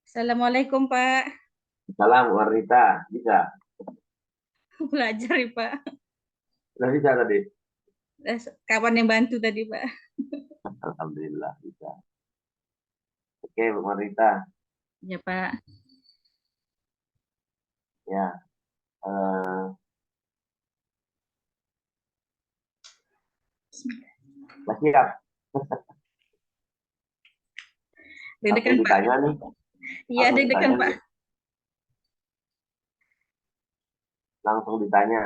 Assalamualaikum Pak. Salam, Warnita. Bisa? Belajar ya Pak. Sudah bisa tadi? Kawan yang bantu tadi Pak. Alhamdulillah, bisa. Oke, Bu Warnita. Ya Pak. Ya, Mas siap. Langsung Deg-degan Pak. ditanya nih. Iya Langsung deg-degan ditanya Pak. nih. Langsung ditanya.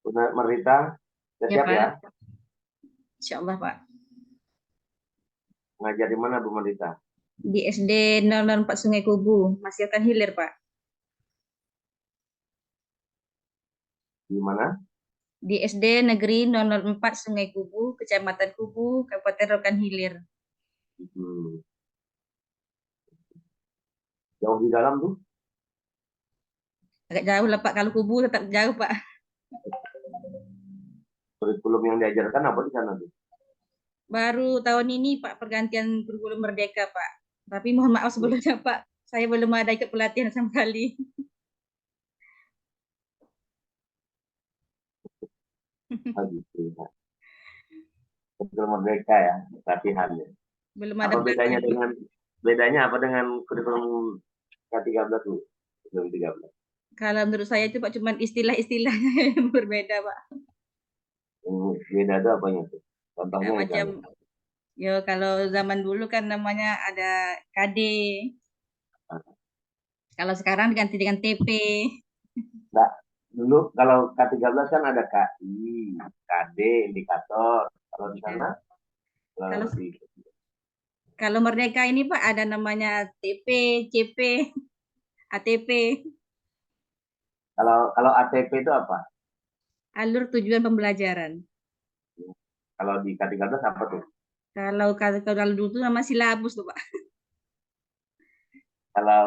Bu Warnita, sudah Ya siap ya? Pak. Insya Allah Pak. Ngajar di mana, Bu Warnita? Di SD 004 Sungai Kubu. Masih akan hilir Pak. Di mana? Di SD Negeri 004 Sungai Kubu, Kecamatan Kubu, Kabupaten Rokan Hilir. Hmm, jauh di dalam tuh. Agak jauh lah Pak. Kalau Kubu tetap jauh Pak. Kurikulum yang diajarkan apa di sana tuh? Baru tahun ini Pak pergantian kurikulum Merdeka Pak. Tapi mohon maaf sebelumnya Pak. Saya belum ada ikut pelatihan sama sekali. Ah, gitu. Ya. Kurikulum Merdeka ya, latihan ya. Belum ada Apa bedanya pelatihan. bedanya apa dengan kurikulum K13 Bu? Kurikulum 13. Kalau menurut saya itu Pak cuman istilah-istilahnya yang berbeda Pak. Yang beda itu apanya tuh? Contohnya Macam misalnya. ya kalau zaman dulu kan namanya ada KD. Kalau sekarang diganti dengan TP. Enggak, dulu kalau K13 kan ada KI, KD, indikator. Kalau di Ya. sana, Kalau kalau di, kalau Merdeka ini Pak ada namanya TP, CP, ATP, kalau kalau ATP itu apa? alur tujuan pembelajaran. Kalau di K13 apa tuh? Kalau dulu tuh nama silabus tuh Pak. Kalau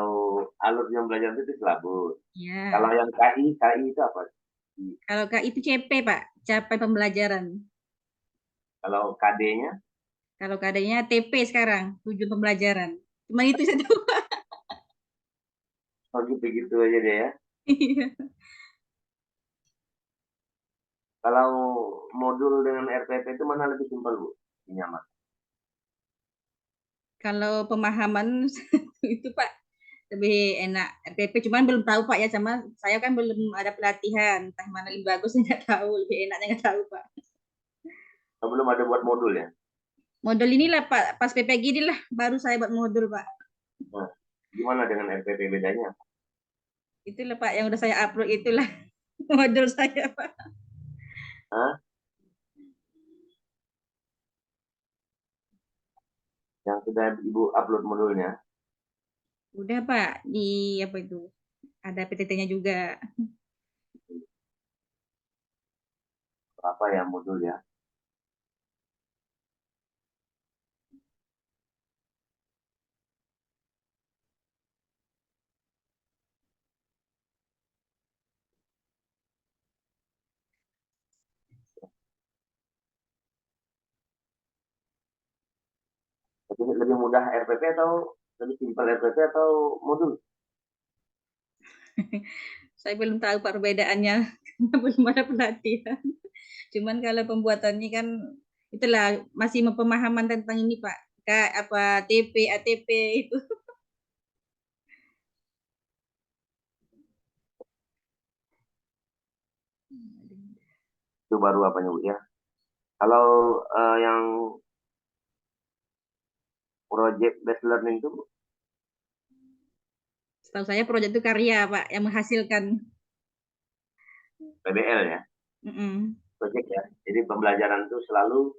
alur yang belajar itu silabus. Kalau Ya. yang KI itu apa? Kalau K itu CP Pak, capaian pembelajaran. Kalau KD-nya, Kalau KD-nya TP sekarang, tujuan pembelajaran. Cuma itu saja Pak. oh gitu-gitu aja deh ya. Iya. Kalau modul dengan RPP itu mana lebih simpel Bu? Nyaman. Kalau pemahaman itu Pak lebih enak RPP, cuman belum tahu Pak ya, sama saya kan belum ada pelatihan, entah mana lebih bagus nggak tahu, lebih enaknya nggak tahu Pak. Oh, belum ada buat modul ya? Modul inilah Pak, pas PPG inilah baru saya buat modul Pak. Nah, gimana dengan RPP bedanya? Itulah Pak yang udah saya upload itulah modul saya Pak. Hah? Yang sudah Ibu upload modulnya? Udah Pak, di apa itu? Ada PTT-nya juga. Apa ya modul ya? Lebih mudah RPP atau lebih simpel RPP atau modul? Saya belum tahu Pak perbedaannya karena belum ada pelatihan. Cuman kalau pembuatannya kan itulah masih pemahaman tentang ini Pak. Kayak apa TP, ATP itu. Itu baru apanya Bu ya? Kalau yang project based learning itu Setahu saya proyek itu karya Pak yang menghasilkan. PBL ya, Mm-mm. project ya. Jadi pembelajaran itu selalu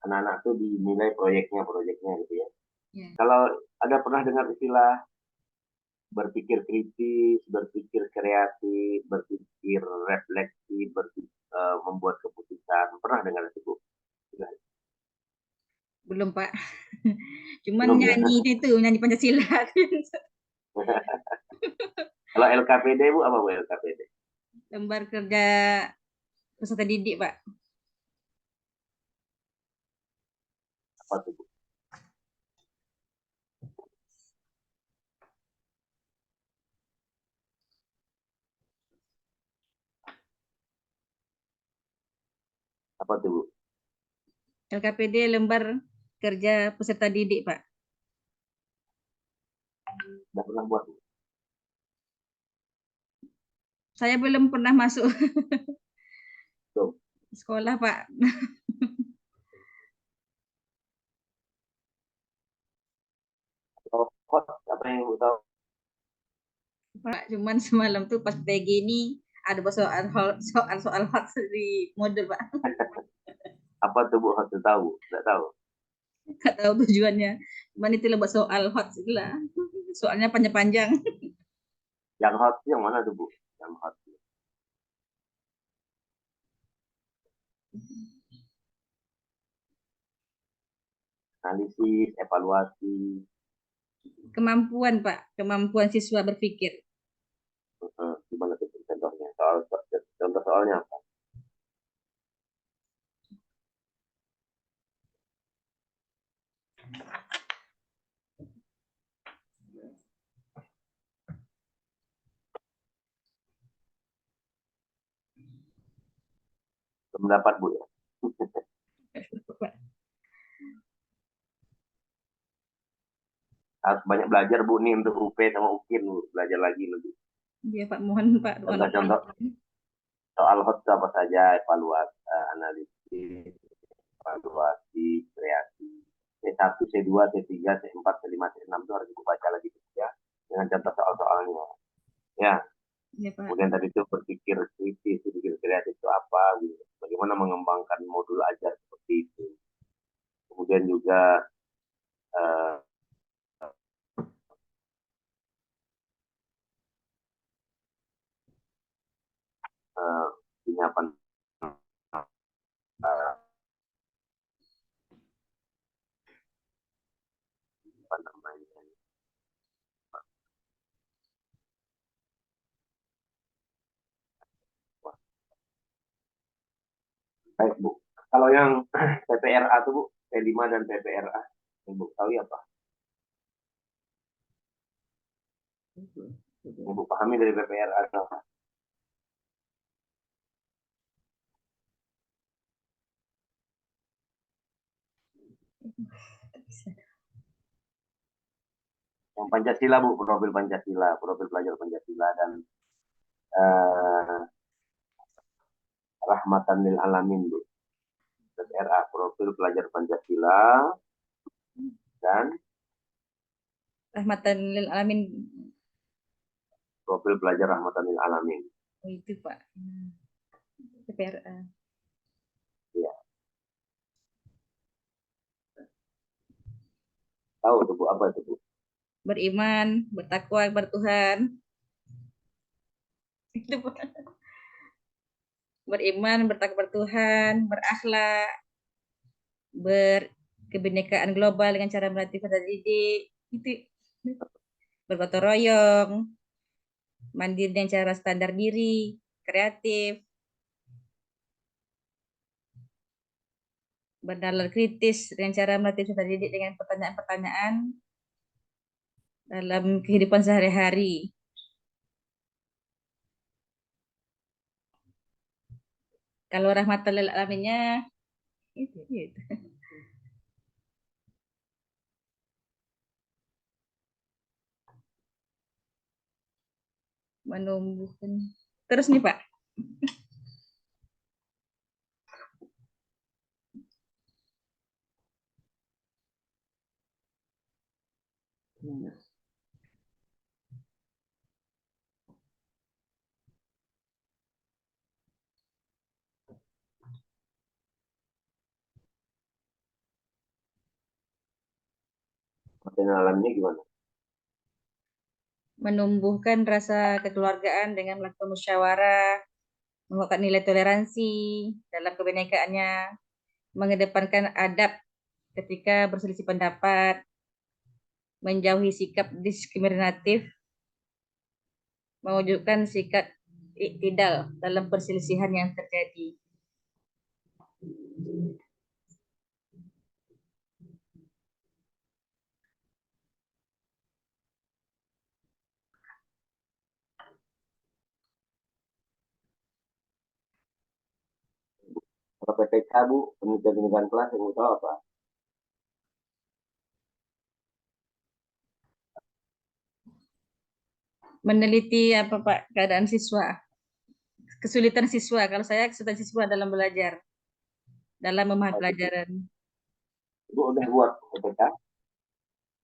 anak-anak tuh dinilai proyeknya gitu ya. Ya. Kalau ada pernah dengar istilah berpikir kritis, berpikir kreatif, berpikir refleksi, membuat keputusan. Pernah dengar itu Bu? Belum Pak. Cuman Belum ya. nyanyi itu, nyanyi Pancasila. Kalau LKPD Bu apa Bu LKPD? Lembar kerja peserta didik Pak. Apa tuh Bu? Apa tuh Bu? LKPD lembar kerja peserta didik Pak. Udah pernah buat Bu? Saya belum pernah masuk Belum. sekolah Pak. Kalau hot apa yang Bu tahu? Pak, cuman semalam tuh pas PG ini ada soal hot di modul Pak. Apa tuh Bu hot tahu? Tidak tahu. Nggak tahu tujuannya. Cuman itu buat soal hot itulah. Soalnya panjang-panjang. Yang hot yang mana tuh Bu? Yang hot. Analisis, evaluasi, Kemampuan Pak, kemampuan siswa berpikir. gimana tuh contohnya? Contoh soalnya apa? Belum dapat Bu ya. Harus banyak belajar Bu nih untuk UP sama UKIN Bu. Belajar lagi lebih. Iya Pak, mohon Pak doa. Contoh-contoh soal hot itu apa saja, evaluasi, analisis, evaluasi, kreasi. C1, C2, C3, C4, C5, C6 itu harus dibaca lagi ya dengan contoh soal-soalnya. Ya, Iya Pak. kemudian tadi itu berpikir kritis, berpikir kreatif itu apa, gitu. Bagaimana mengembangkan modul ajar seperti itu. Kemudian juga uh, penyiapan uh, apa namanya. Baik Bu. Kalau yang PPRA itu Bu, P5 dan PPRA, yang Bu tahu apa? Yang Bu pahami dari PPRA apa? Yang Pancasila Bu, profil pelajar Pancasila dan uh, rahmatan lil alamin Bu. PPRA, profil pelajar Pancasila dan Rahmatan lil alamin. profil pelajar rahmatan lil alamin. Oh, itu Pak. PPRA. Ya. Tahu tuh Bu, apa itu Bu? Beriman, bertakwa kepada Tuhan. Itu Pak. Beriman, bertakwa kepada Tuhan, berakhlak, berkebinekaan global dengan cara melatih peserta didik. Itu bergotong royong, mandiri dengan cara standar diri, kreatif, bernalar kritis dengan cara melatih peserta didik dengan pertanyaan-pertanyaan dalam kehidupan sehari-hari. Kalau rahmatan lil alaminnya itu. Menumbuhkan. Terus nih Pak, Rahmatan lil alaminnya gimana? menumbuhkan rasa kekeluargaan dengan melakukan musyawarah, menguatkan nilai toleransi dalam kebinekaannya, mengedepankan adab ketika berselisih pendapat, menjauhi sikap diskriminatif, mewujudkan sikap iktidal dalam perselisihan yang terjadi. Kalau PPK Bu, pendidikan kelas yang tahu apa? Meneliti apa Pak keadaan siswa, kesulitan siswa. Kalau saya kesulitan siswa dalam belajar, dalam memahami pelajaran. Bu udah buat PPK?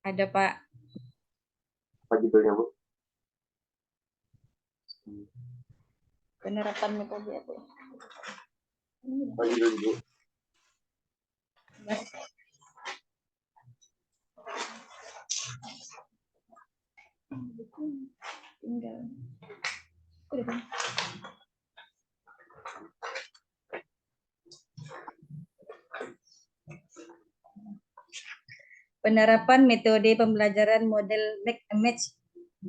Ada Pak. Apa judulnya Bu? Penerapan metode apa? Apa judul Bu? Tinggal. Penerapan metode pembelajaran model mix and match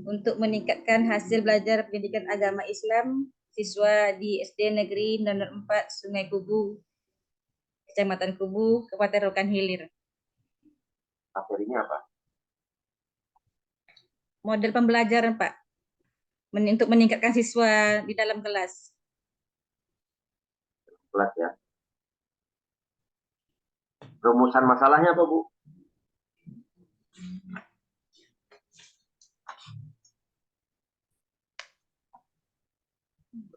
untuk meningkatkan hasil belajar pendidikan agama Islam siswa di SD Negeri Nomor 4 Sungai Kubu, Kecamatan Kubu, Kabupaten Rokan Hilir. Materinya apa? Model pembelajaran Pak, untuk meningkatkan siswa di dalam kelas. Kelas ya. Rumusan masalahnya apa Bu?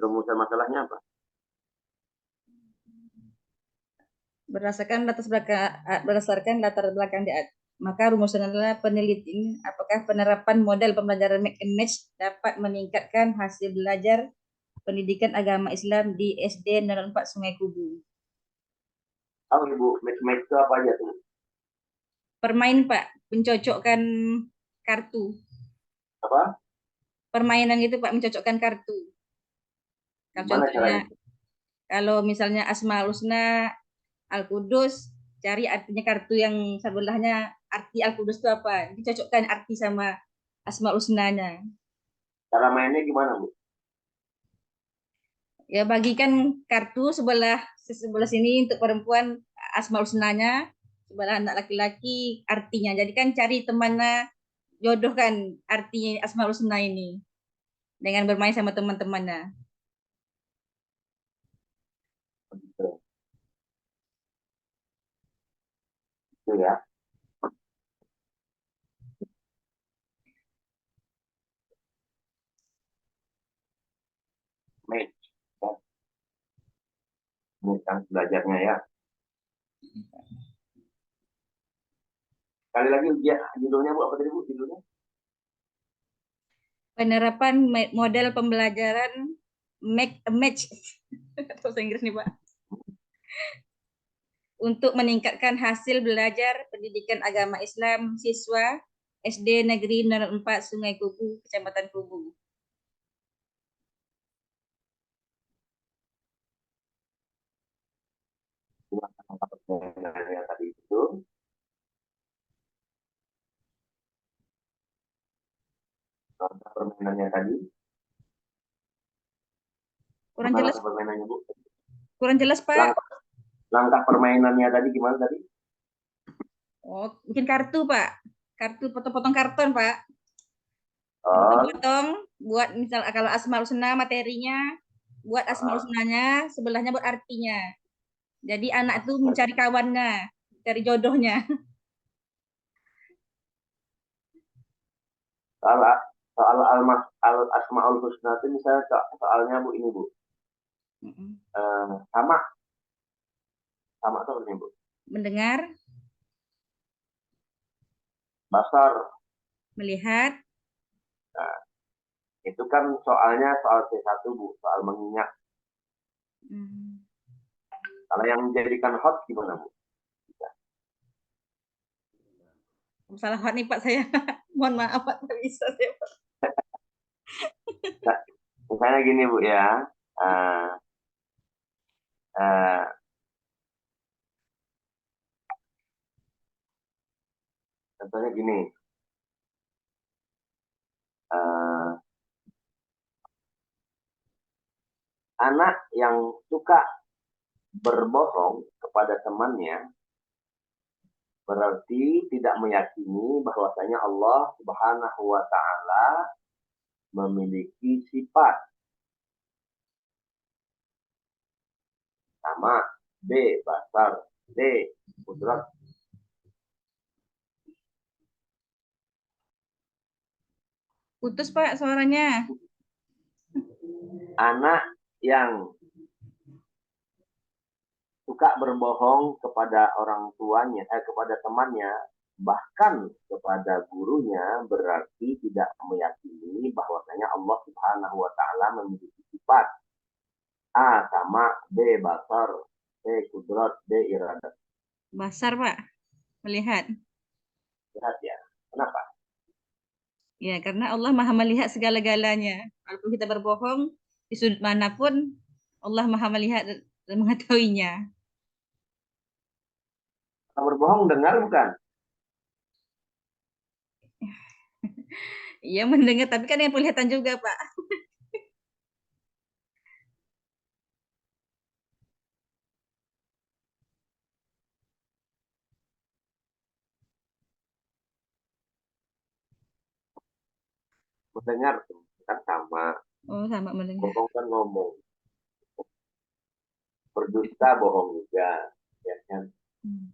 Rumusan masalahnya apa? Berdasarkan latar belakang di atas. Maka rumusan adalah penelitian apakah penerapan model pembelajaran mix and match dapat meningkatkan hasil belajar pendidikan agama Islam di SD 04 Sungai Kubu. Tahu Ibu, match itu apa aja tuh? Permain Pak, mencocokkan kartu. Apa? Permainan itu Pak, mencocokkan kartu. Kalau Gimana contohnya, caranya? kalau misalnya Asmaul Husna, Al-Qudus, cari artinya kartu yang sebelahnya arti Al-Qudus itu apa. Dicocokkan arti sama Asmaul Husnanya. Cara mainnya gimana Bu? Ya bagikan kartu sebelah sini untuk perempuan Asmaul Husnanya, sebelah anak laki-laki artinya. Jadi kan cari temannya, jodohkan artinya Asmaul Husna ini dengan bermain sama teman-temannya. Gitu. Itu ya. Match. Ya. Ini kan belajarnya ya. Kali lagi ujian judulnya Bu, apa tadi Bu judulnya? Penerapan model pembelajaran make a match bahasa Inggris nih Pak, untuk meningkatkan hasil belajar pendidikan agama Islam siswa SD Negeri 04 Sungai Kubu, Kecamatan Kubu. Permainannya tadi itu. Langkah permainannya tadi. Kurang Mana jelas, langkah permainannya Bu? kurang jelas Pak. Langkah, langkah permainannya tadi gimana tadi? Oh, bikin kartu Pak, kartu potong-potong karton Pak, Oh, potong-potong buat misal kalau Asmaul Husna materinya, buat Asmaul ah, Husnanya, sebelahnya buat artinya. Jadi anak itu ah. mencari kawannya, cari jodohnya. soal soal al asmaul husna itu misalnya soalnya Bu ini Bu. Sama sama tuh ini Bu. Mendengar, Basar. melihat, Nah, itu kan soalnya soal C1 Bu, soal mengingat. Kalau yang menjadikan hot gimana Bu? salah nih Pak saya. Mohon maaf Pak, tak bisa saya Pak. Nah, misalnya gini Bu ya. Uh, uh, Contohnya gini, eh, anak yang suka berbohong kepada temannya berarti tidak meyakini bahwasanya Allah Subhanahu wa taala memiliki sifat. Sama, B basar, D kudrat. Putus Pak suaranya. Anak yang suka berbohong kepada orang tuanya, kepada temannya, bahkan kepada gurunya, berarti tidak meyakini bahwasanya Allah Subhanahu wa taala memiliki sifat. A sama, B basar, C kudrat, D iradat. Basar Pak, melihat. Lihat ya. Kenapa? Ya, karena Allah Maha melihat segala-galanya. Walaupun kita berbohong di sudut manapun, Allah Maha melihat dan mengetahuinya. Kalau berbohong dengar bukan? Iya mendengar, tapi kan yang penglihatan juga Pak. Mendengar tuh kan sama. Oh, sama mendengar. Bohong kan ngomong. Berdusta bohong juga, ya kan? Hmm.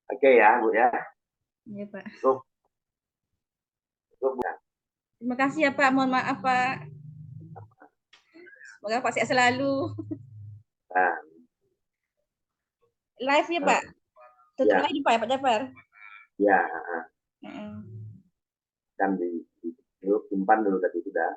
Oke ya, Bu ya. Iya Pak. Cukup, cukup ya. Terima kasih ya Pak. Mohon maaf Pak. Semoga Pak sehat selalu. Nah, Live-nya Pak. Tutup ya, lagi Pak ya Pak Jafar. ya, Heeh. kan di simpan dulu tadi sudah.